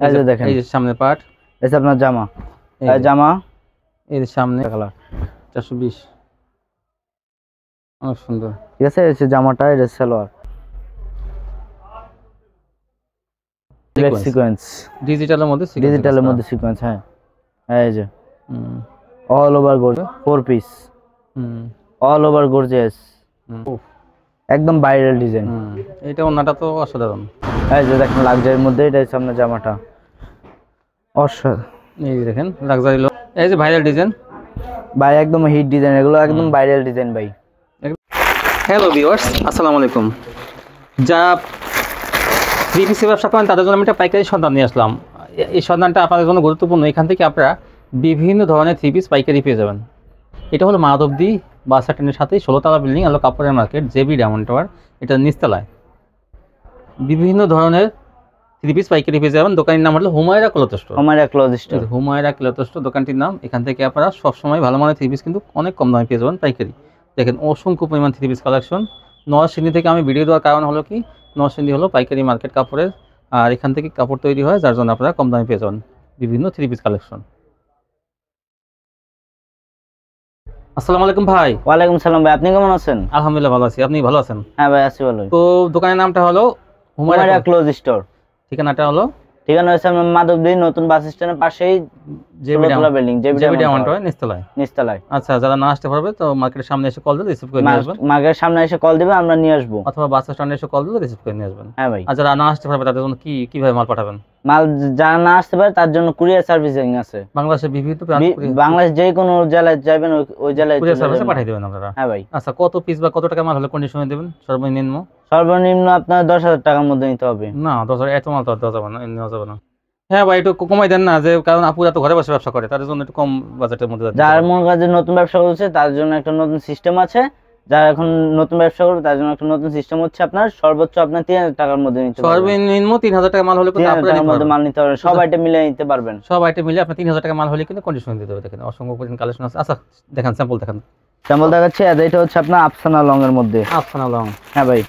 এই যে দেখেন, এই যে সামনে পার্ট, এই যে আপনার জামা, এই যে জামা এই যে সামনে কালার, 420, অনেক সুন্দর। ঠিক আছে। এই যে জামাটা, এই যে সালোয়ার, ব্ল্যাক সিকোয়েন্স, ডিজিটালের মধ্যে ডিজিটালের মধ্যে সিকোয়েন্স। হ্যাঁ, এই যে all over gorgeous 4 piece, all over gorgeous, একদম ভাইরাল ডিজাইন। এটা ওন্নাটা তো অসাধারণ। এই যে দেখেন লাক্সারির মধ্যে, এটা হচ্ছে আপনার জামাটা অসাধারণ। এই যে দেখেন লাক্সারি লুক, এই যে ভাইরাল ডিজাইন ভাই, একদম হিট ডিজাইন, এগুলো একদম ভাইরাল ডিজাইন ভাই। হ্যালো ভিউয়ার্স, আসসালামু আলাইকুম। যা থ্রি পিসের ব্যবসা করেন তাদের জন্য আমি একটা পাইকারি সন্ধান নিয়ে আসলাম। এই সন্ধানটা আপনাদের জন্য গুরুত্বপূর্ণ। এখান থেকে আপনারা বিভিন্ন ধরনের থ্রি পিস পাইকারি পেয়ে যাবেন। এটা হলো মাধবদী বাস স্ট্যান্ডের সাথেই 16তলা বিল্ডিং, হলো কাপড়ের মার্কেট, জেবি ডায়মন্ড টাওয়ার, এটা নিচতলায়। বিভিন্ন ধরনের থ্রি পিস পাইকারি পেয়ে যাবেন। দোকানের নাম হলো Humaira cloth store. Humaira cloth store, Humaira cloth store দোকানটির নাম। এখান থেকে আপনারা সবসময় ভালো মানের থ্রি পিস কিন্তু অনেক কম দামে পেয়ে যাবেন পাইকারি। দেখেন অসংখ্য পরিমাণ থ্রি পিস কালেকশন। নরসিংদী থেকে আমি ভিডিও দেওয়ার কারণ হলো কি, নরসিংদী হলো পাইকারি মার্কেট কাপড়ের, আর এখান থেকে কাপড় তৈরি হয়, যার জন্য আপনারা কম দামে পেয়ে যাবেন বিভিন্ন থ্রি পিস কালেকশন। আসসালামু আলাইকুম ভাই। ওয়ালাইকুম সালাম ভাই, আপনি কেমন আছেন? আলহামদুলিল্লাহ ভালো আছি, আপনি ভালো আছেন? হ্যাঁ ভাই, আছি ভালো। তো দোকানের নামটা হলো হুমায়রা ক্লথ স্টোর, ঠিকানাটা হলো ঠিকানা হচ্ছে আপনার মাধবদী নতুন বাস স্ট্যান্ডের পাশেই, ষোলতলা বিল্ডিং, জেবি ডায়মন্ড টাওয়ার, নিচতলায়। আচ্ছা, যারা না আসতে পারবে তো মার্কেটের সামনে এসে কল দিলে রিসিভ করে নিয়ে আসবেন। মার্কেটের সামনে এসে কল দিবে, আমরা নিয়ে আসবো, অথবা বাস স্ট্যান্ডে এসে কল দিলে রিসিভ করে নিয়ে আসবেন। হ্যাঁ ভাই। আর যারা না আসতে পারবে তাদের জন্য কিভাবে মাল পাঠাবেন? মাল যারা না আসতে পারে তার জন্য কুরিয়ার সার্ভিসিং আছে। বাংলাদেশের বিভিন্ন বাংলাদেশ যে কোনো জেলায় যাবেন, ওই জেলায় কুরিয়ার সার্ভিসে পাঠিয়ে দেবেন আপনারা? হ্যাঁ ভাই। আচ্ছা, কত পিস বা কত টাকা মাল হলে কন্ডিশনে দেবেন সর্বনিম্ন? সর্বনিম্ন আপনার 10,000 টাকার মধ্যে নিতে হবে। না, 10,000 এত মাল তো দেওয়া যাবে না, নেওয়া যাবে না। হ্যাঁ ভাই, একটু কমাই দেন না, যে কারণ আপুরা তো ঘরে বসে ব্যবসা করে, তাদের জন্য একটু কম বাজেটের মধ্যে। যার মনে কাজে নতুন ব্যবসা করছে তার জন্য একটা নতুন সিস্টেম আছে। যারা এখন নতুন ব্যবসা করবে তার জন্য একটা নতুন সিস্টেম হচ্ছে, আপনার সর্বোচ্চ আপনার 3,000 টাকার মধ্যে নিতে পারবেন। সর্বনিম্ন 3,000 টাকা মাল হলে কিন্তু আপনারা টাকার মধ্যে মাল নিতে পারবেন, সব আইটেম মিলে নিতে পারবেন। সব আইটেম মিলে আপনার 3,000 টাকা মাল হলে কিন্তু কন্ডিশন দিতে হবে। দেখেন অসংখ্য পরিমাণ কালেকশন আছে। আচ্ছা দেখেন, স্যাম্পল দেখেন। স্যাম্পল দেখাচ্ছি। এটা হচ্ছে আপনার আফসানা লং এর মধ্যে। আফসানা লং, হ্যাঁ ভাই,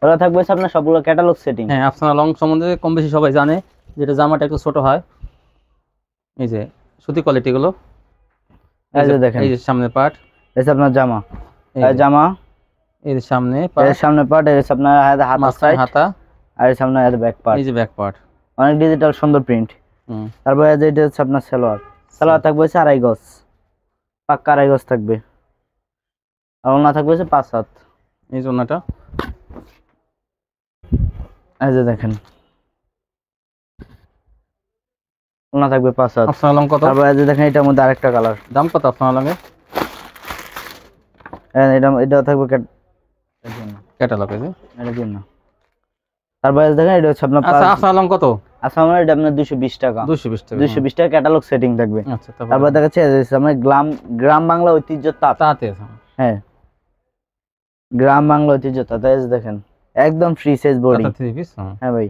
ওরা থাকবে আপনার সবগুলো ক্যাটালগ সেটিং। হ্যাঁ, আফসানা লং সম্বন্ধে কম বেশি সবাই জানে, যেটা জামাটা একটু ছোট হয়। এই যে সুতি কোয়ালিটি গুলো, এই যে দেখেন, এই যে সামনে পার্ট, এই যে আপনার জামা, জামা, এই যে সামনে পার্ট, এর সামনে পার্ট, এর আপনার হাতা সাইড, হাতা, আর এর সামনে এর ব্যাক পার্ট, এই যে ব্যাক পার্ট, অনেক ডিজিটাল সুন্দর প্রিন্ট। তারপরে এটা হচ্ছে আপনার সালোয়ার, সালোয়ার থাকবে হচ্ছে 2.5 গজ, পাক্কা 2.5 গজ থাকবে, আর ওনা থাকবে হচ্ছে 5 হাত। এই জন্যটা, এই যে দেখেন ওনা থাকবে 5 হাত। আফসানা লং কত? তারপরে এই যে দেখেন এটার মধ্যে আরেকটা কালার, দাম কত আফসানা লং এর? এটা থাকবে ক্যাটালগ, এই যে এটার জন্য। তারপরে দেখেন এটা হচ্ছে আপনার, আচ্ছা আফসানা লং কত? আসাম এটা আপনার 220 টাকা, 220 টাকা, 220 টাকা ক্যাটালগ সেটিং থাকবে। আচ্ছা, তারপর দেখাচ্ছে আপনার গ্রাম বাংলা ঐতিহ্য তাঁত। হ্যাঁ, গ্রাম বাংলা ঐতিহ্য তাঁত। দেখেন একদম free size body, three piece. হ্যাঁ ভাই।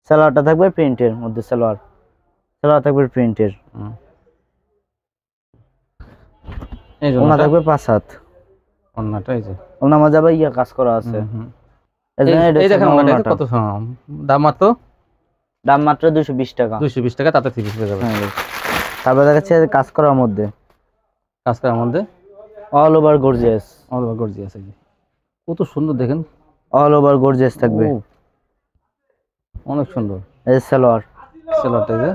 সালোয়ারটা থাকবে প্রিন্টের মধ্যে, সালোয়ার থাকবে প্রিন্টের, এই ওনা থাকবে 5 হাত। ওন্নাটা এই যে ওনা মজা ভাই কাজ করা আছে। এই দেখেন ওন্নাটা কত, দাম মাত্র 220 টাকা, 220 টাকা, তাতে থ্রি পিস পেয়ে যাবেন। তারপর দেখাচ্ছে কাজ করার মধ্যে, অল ওভার গর্জিয়াস, এই যে কত সুন্দর, দেখেন অল ওভার গর্জিয়াস থাকবে, অনেক সুন্দর। এই সালোয়ারটা এই যে,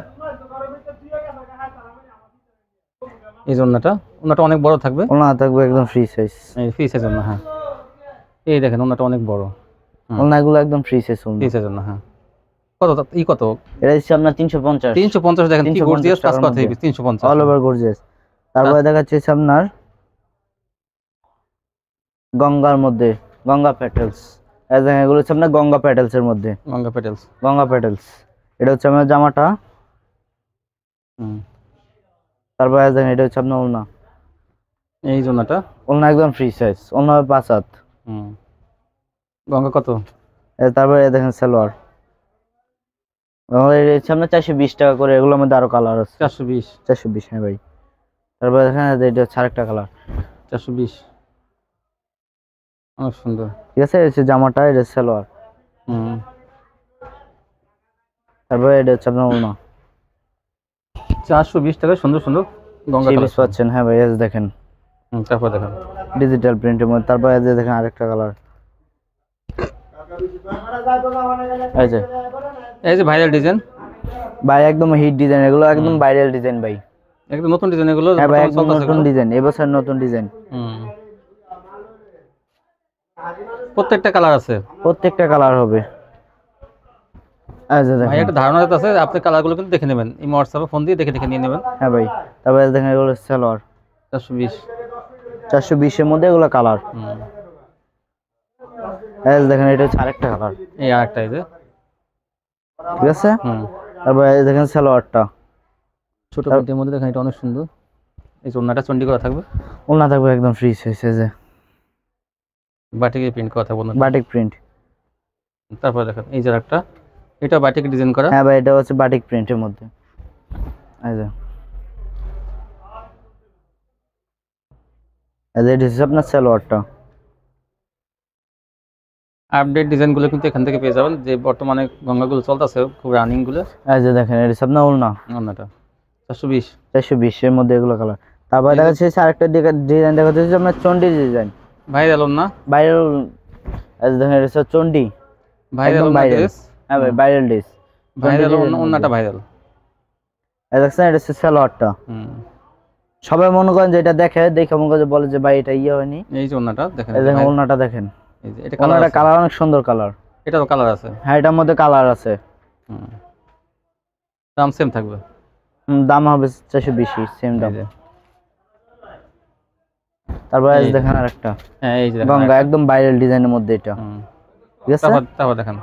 এই ওন্নাটা অনেক বড় থাকবে, ওনা থাকবে একদম ফ্রি সাইজ, এই ফ্রি সাইজের না। হ্যাঁ, এই দেখেন ওন্নাটা অনেক বড়, ওনাগুলো একদম ফ্রি সাইজ, ফ্রি সাইজের না। হ্যাঁ, কত কত? এটা হচ্ছে আপনার 350। দেখেন কি গর্জিয়াস কাজ করা three piece, 350 all over gorgeous. তারপরে দেখাচ্ছে আপনার গঙ্গার মধ্যে, গঙ্গা প্যাটেলস। এগুলো হচ্ছে আপনার গঙ্গা প্যাটেলস এর মধ্যে, গঙ্গা প্যাটেলস। এটা হচ্ছে আপনার জামাটা। তারপরে দেখেন এটা হচ্ছে আপনার ওলনা, এই জন্যটা ওলনা একদম ফ্রি সাইজ, ওলনা 5 হাত। গঙ্গা কত? তারপরে দেখেন সালোয়ার, এটা হচ্ছে আপনার 420 টাকা করে। এগুলোর মধ্যে আরো কালার আছে, 420। হ্যাঁ ভাই। তারপরে দেখেন এটা হচ্ছে আরেকটা কালার, 420, অনেক সুন্দর। ঠিক আছে। এটা হচ্ছে জামাটা, এটা সালোয়ার, তারপরে এটা হচ্ছে আপনার ওড়না 420 টাকা সুন্দর সুন্দর গঙ্গা থ্রি পিস collection। পাচ্ছেন। হ্যাঁ ভাই, এই যে দেখেন তারপর দেখেন ডিজিটাল প্রিন্টের মধ্যে। তারপরে এই যে দেখেন আরেকটা কালার, এই যে এই যে ভাইরাল ডিজাইন, ভাই একদম হিট ডিজাইন, এগুলো একদম ভাইরাল ডিজাইন ভাই। একদম নতুন ডিজাইন এগুলো, হ্যাঁ ভাই, বর্তমানে একদম চলতেছে নতুন এগুলো। ডিজাইন, এবছর নতুন ডিজাইন। প্রত্যেকটা কালার আছে প্রত্যেকটা কালার হবে। এই যে ভাই, দেখেন, একটা ধারণা আছে, আপনি কালারগুলো কিন্তু দেখে নেবেন, এই হোয়াটসঅ্যাপে ফোন দিয়ে দেখে দেখে নিয়ে নেবেন। হ্যাঁ ভাই। তারপরে এই যে দেখেন এগুলো সালোয়ার 420। 420 এর মধ্যে এগুলো কালার। এই যে দেখেন এটা হচ্ছে আরেকটা কালার, এই আরেকটা, এই যে ঠিক আছে। তারপরে এই দেখেন সালোয়ারটা ছোট প্রিন্টের মধ্যে দেখেন, এটা অনেক সুন্দর। এই ওড়নাটা চন্ডি করা থাকবে, ওড়না থাকবে একদম ফ্রি সাইজ, এই যে বাটিকে প্রিন্ট করা থাকবে না। Batik print. তারপর দেখেন এই যে একটা, এটা বাটিক ডিজাইন করা। হ্যাঁ ভাই, এটা হচ্ছে বাটিক প্রিন্টের মধ্যে। এই যে এটা হচ্ছে আপনার সালোয়ারটা। আপডেট ডিজাইনগুলো কিন্তু এখান থেকে পেয়ে যাবেন, যে বর্তমানে গঙ্গাগুলো চলতেছে খুব রানিং গুলো। এই যে দেখেন এটা হচ্ছে আপনার ওড়না ওড়নাটা 420। 420 এর মধ্যে এগুলো কালার। তারপরে দেখা যাচ্ছে আরেকটা ডিজাইন দেখা যাচ্ছে আপনার চন্ডি ডিজাইন, ভাইরাল ওড়না, ভাইরাল। এই যে দেখেন এটা হচ্ছে চন্ডি, ভাইরাল একদম ওড়না ভাইরাল। ড্রেস। হ্যাঁ ভাই, ভাইরাল ড্রেস, ভাইরাল ওড়নাটা ভাইরাল। এই দেখছেন এটা হচ্ছে সালোয়ারটা। সবাই মনে করেন যে এটা দেখে মনে করে বলে যে ভাই এটা ইয়ে হয়নি। এই যে ওড়নাটা দেখেন, এই দেখেন ওড়নাটা দেখেন, এই যে এটা কালার ওড়নাটা আছে, কালার অনেক সুন্দর কালার। এটারও কালার আছে। হ্যাঁ, এটার মধ্যে কালার আছে। দাম সেম থাকবে। দাম হবে 420, সেম দাম। এই যে, তারপরে এই যে এই দেখেন আরেকটা হ্যাঁ এই যে দেখেন গঙ্গা, আরেকটা। একদম ভাইরাল ডিজাইনের মধ্যে এটা, ঠিক আছে। তারপর দেখেন,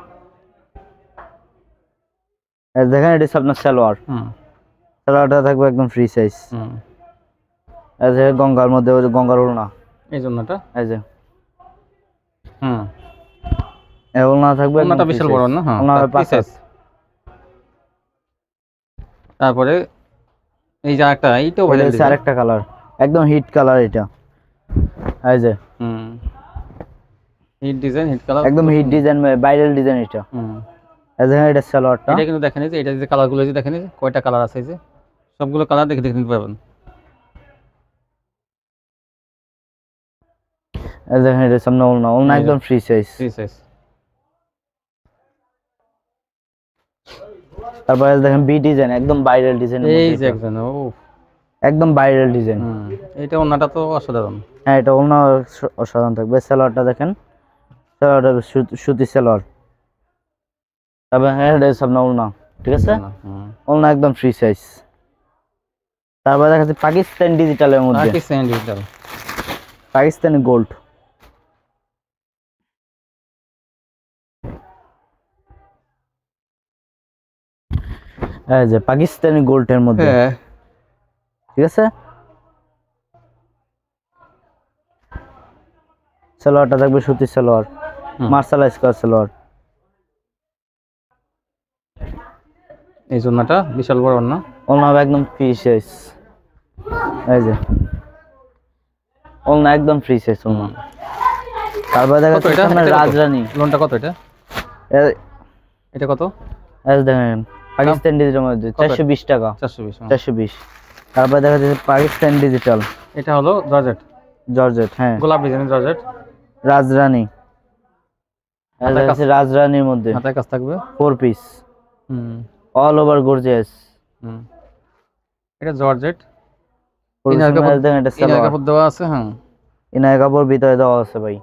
এই দেখেন এটা হচ্ছে আপনার সালোয়ার। সালোয়ারটা থাকবে একদম ফ্রি সাইজ। এই যে গঙ্গার মধ্যে ওই যে গঙ্গার ওড়না, এই জন্যটা, এই যে এই ওড়না থাকবে একদম ওড়নাটা free বিশাল size। বড় না। হ্যাঁ, ওড়না হবে তার 5 piece। তারপরে এই যে আরেকটা, এইটাও এটা ভাইরাল হচ্ছে আরেকটা কালার, একদম হিট কালার এটা। এই যে হিট ডিজাইন, হিট কালার, একদম হিট ডিজাইন, ভাইরাল ডিজাইন এটা। এই দেখেন এটা সালোয়ারটা। এটা কিন্তু দেখেন, এই যে এটা যে কালারগুলো, যে দেখেন এই যে কয়টা কালার আছে, এই যে সবগুলো কালার দেখে দেখে নিতে পারবেন। এই দেখেন এটা সামনে ওড়না, ওড়না একদম ফ্রি সাইজ। Free size. তারপরে এই দেখেন বি ডিজাইন, একদম ভাইরাল ডিজাইন। এই যে একজন, ও একদম ভাইরাল ডিজাইন। এটা ওড়নাটা তো অসাধারণ। হ্যাঁ, এটা ওড়না অসাধারণ থাকবে। সালোয়ারটা দেখেন, সালোয়ারটা সুতি সালোয়ার। তারপরে হ্যাঁ, এটা সামনে ওড়না, ঠিক আছে। ওড়না একদম ফ্রি সাইজ। তারপরে দেখা যাচ্ছে পাকিস্তান ডিজিটালের মধ্যে, পাকিস্তানি ডিজিটাল, পাকিস্তানি গোল্ড। এই যে পাকিস্তানি গোল্ডের মধ্যে, ঠিক আছে। সালোয়ারটা থাকবে সুতির সালোয়ার, মার্শালাইজ করা সালোয়ার। এই জন্যটা বিশাল বড় না, ওড়না হবে একদম ফ্রি সাইজ। এই যে ওড়না একদম ফ্রি সাইজ ওড়না। তারপরে দেখা কত যাচ্ছে এটা? আপনার এটা কত? রাজরানী। লোনটা কত এটা? এটা কত? এই যে দেখেন পাকিস্তান ডিজিটালের মধ্যে কত? 420 টাকা। 420। 420। তারপরে দেখা যাচ্ছে পাকিস্তান ডিজিটাল, এটা হলো জর্জেট, জর্জেট। হ্যাঁ, গোলাপ ডিজাইনের জর্জেট, রাজরানী। এই হাতায় দেখেন রাজরানীর মধ্যে হাতায় কাজ থাকবে। 4 পিস, অল ওভার গর্জিয়াস। এটা জর্জেট, দেখেন এটা ইনার সালোয়ার, কাপড় দেওয়া আছে। হ্যাঁ, ইনার কাপড় ভিতরে দেওয়া আছে ভাই।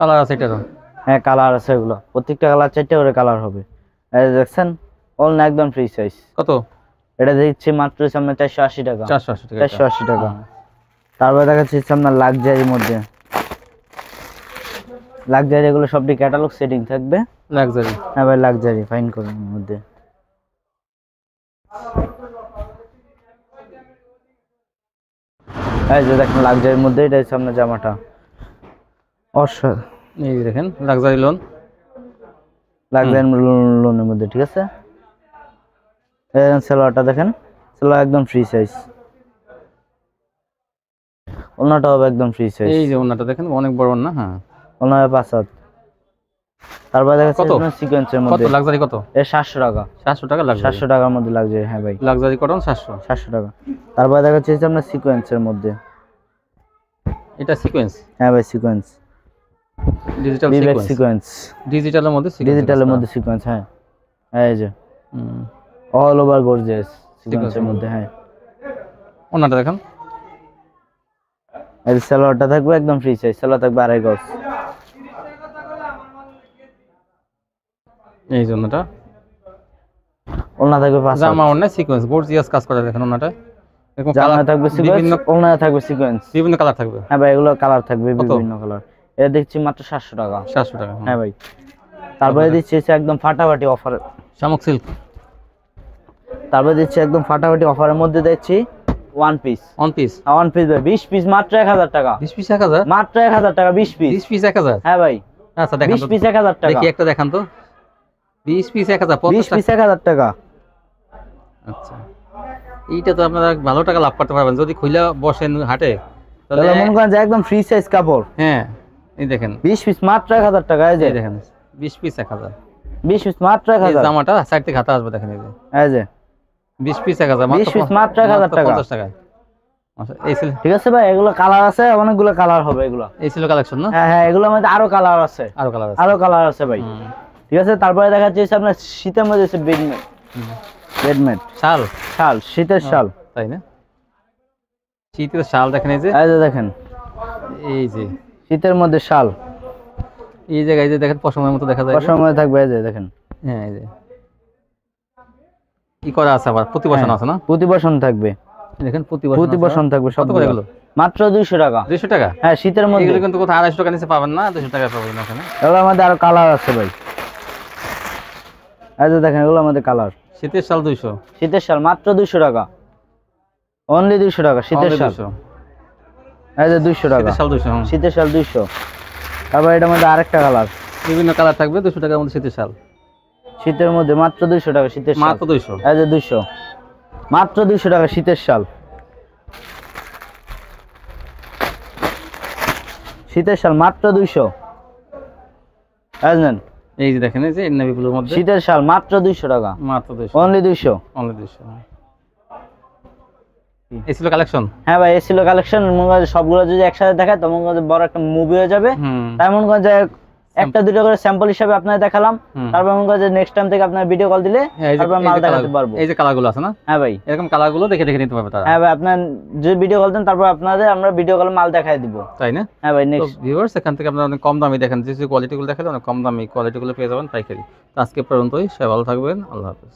কালার আছে এটারও। হ্যাঁ, কালার আছে, এগুলো প্রত্যেকটা কালার 4টা করে কালার হবে। এই যে দেখছেন ওড়না একদম ফ্রি সাইজ। কত? এটা দিচ্ছি মাত্র সামনে 480 টাকা। 480 টাকা। 480 টাকা। তারপরে দেখাচ্ছি সামনে লাক্সারির মধ্যে, লাক্সারি এগুলো সবটি ক্যাটালগ সেটিং থাকবে। লাক্সারি, হ্যাঁ ভাই, লাক্সারি ফাইন করেন মধ্যে। এই যে দেখেন লাক্সারির মধ্যে এটা সামনে জামাটা অসাধারণ। এই যে দেখেন লাক্সারি লোন, লাক্সারি লোনের মধ্যে, ঠিক আছে। সালোয়ারটা দেখেন, সালোয়ার একদম ফ্রি সাইজ। ওড়নাটা হবে একদম ফ্রি সাইজ। এই যে ওড়নাটা দেখেন অনেক বড় না। হ্যাঁ, ওড়না হবে 5 হাত। তারপর দেখাচ্ছি কত? আপনার সিকোয়েন্সের কত মধ্যে লাক্সারি কত? এর 700 টাকা 700 টাকা লাক্সারি। 700 টাকার মধ্যে লাগছে, হ্যাঁ ভাই লাক্সারি কটন 700। 700 টাকা। তারপর দেখাচ্ছি আপনার সিকোয়েন্সের মধ্যে, এটা সিকোয়েন্স, হ্যাঁ ভাই সিকোয়েন্স, ডিজিটাল বিবেক সিকোয়েন্স, সিকোয়েন্স, ডিজিটালের মধ্যে সিকোয়েন্স, ডিজিটালের মধ্যে সিকোয়েন্স, হ্যাঁ এই যে হুম। অল ওভার গর্জিয়াস সিকোয়েন্সের মধ্যে, হ্যাঁ। ওনাটা দেখেন, এই সালোয়ারটা থাকবে একদম ফ্রি সাইজ, সালোয়ার থাকবে 2.5 গজ, এই জন্যটা ওলনা থাকবে 5 জামা ওনা সিকোয়েন্স গর্জিয়াস কাজ করা দেখেন ওনাটা, এরকম জামা কালার থাকবে সিকোয়েন্স, বিভিন্ন ওলনা থাকবে সিকোয়েন্স, বিভিন্ন কালার থাকবে। হ্যাঁ ভাই এগুলো কালার থাকবে কত? বিভিন্ন কালার। এটা দেখছি মাত্র 700 টাকা, 700 টাকা। হ্যাঁ ভাই। তারপরে দিচ্ছি হচ্ছে একদম ফাটাফাটি অফার, শামুক সিল্ক, তারপরে দিচ্ছি একদম ফাটাফাটি অফারের মধ্যে দিচ্ছি one piece, on piece, one piece ভাই 20 পিস মাত্র 1000 টাকা, 20 পিস 1000, মাত্র 1000 টাকা 20 পিস, 20 পিস 1000। হ্যাঁ ভাই আচ্ছা দেখান 20 তো, পিস 1000 টাকা, দেখি একটা দেখান তো, 20 পিস 1000, 20 50 পিস টাকা। 1000 টাকা। আচ্ছা, এইটা তো আপনারা ভালো টাকা লাভ করতে পারবেন যদি খুইলা বসেন হাটে, তাহলে তাহলে মনে করেন যে একদম ফ্রি সাইজ কাপড়, হ্যাঁ এই দেখেন, 20 পিস মাত্র 1000 টাকা, এই যে এই দেখেন 20 পিস 1000। 20 পিস মাত্র এই 1000, জামাটা সাইড থেকে হাতে আসবে দেখেন, এই যে এই যে 20 পিস 1000, 20 পিস মাত্র 1000 টাকা। 50 টাকা। আচ্ছা এই ছিল, ঠিক আছে ভাই, এগুলো কালার আছে, অনেকগুলো কালার হবে এগুলো, এই ছিল কালেকশন না, হ্যাঁ হ্যাঁ এগুলোর মধ্যে আরো কালার আছে, আরো কালার আছে। আরো কালার আছে ভাই। হুম, ঠিক আছে, তারপরে দেখাচ্ছি হচ্ছে আপনার শীতের মধ্যে হচ্ছে বেডমেট, হুম। বেডমেট শাল, শাল, শীতের শাল, তাই না? শীতের শাল দেখেন, এই যে এই যে দেখেন এই যে শীতের মধ্যে শাল, এই জায়গায় এই যে দেখেন পশমের মতো দেখা যায়, যে। সময় থাকবে, এই যে দেখেন হ্যাঁ এই যে কি করা আছে আবার প্রতিবাসন আছে না, প্রতিবসন থাকবে, দেখেন প্রতিবাসন প্রতিবসন থাকবে কত করে এগুলো? মাত্র 200 টাকা, 200 টাকা। হ্যাঁ শীতের মধ্যে। এগুলো কিন্তু কোথাও 250 টাকা নিচে পাবেন না, 200 টাকা পাবেন না এখানে। এগুলোর মধ্যে আরো কালার আছে ভাই, এই যে দেখেন এগুলোর মধ্যে কালার। শীতের শাল 200, শীতের শাল মাত্র 200 টাকা, অনলি 200 টাকা শীতের শাল, 200, এই যে 200 টাকা শীতের শাল 200, হুম। শীতের শাল 200। তারপর এটার মধ্যে আরেকটা কালার, বিভিন্ন কালার থাকবে, 200 টাকার মধ্যে শীতের শাল, শীতের মধ্যে মাত্র 200 টাকা শীতের শাল, মাত্র 200। এই যে 200, মাত্র 200 টাকা শীতের শাল, শীতের শাল মাত্র 200, বুঝলেন? এই যে দেখেন, এই যে নেভিগুলোর মধ্যে শীতের শাল মাত্র 200 টাকা, মাত্র 200, অনলি 200। অনলি 200। এই ছিল কালেকশন। হ্যাঁ ভাই, এই ছিল কালেকশন। মনে করেন সবগুলো যদি একসাথে দেখায় তো মনে করেন যে বড় একটা মুভি হয়ে যাবে, হুম, তাই মনে করেন যে একটা দুটো করে স্যাম্পল হিসাবে আপনাদের দেখালাম, হুম। তারপর মনে করেন যে নেক্সট টাইম থেকে আপনার ভিডিও কল দিলে হ্যাঁ, এই যে- তারপর এই মাল যে দেখাতে কালার- পারবো। এই যে কালারগুলো আছে না, হ্যাঁ ভাই, এরকম কালারগুলো দেখে দেখে নিতে পারবে তারা, হ্যাঁ ভাই, আপনার যদি ভিডিও কল দেন তারপর আপনাদের আমরা ভিডিও কলে মাল দেখায় দিব। তাই না? হ্যাঁ ভাই, তো নেক্সট ভিউয়ার্স, এখান থেকে আপনারা অনেক কম দামে দেখেন, যে কোয়ালিটিগুলো দেখালে অনেক কম দামি কোয়ালিটিগুলো পেয়ে যাবেন পাইকারি। তো আজকে পর্যন্তই, সবাই ভালো থাকবেন, আল্লাহ হাফেজ।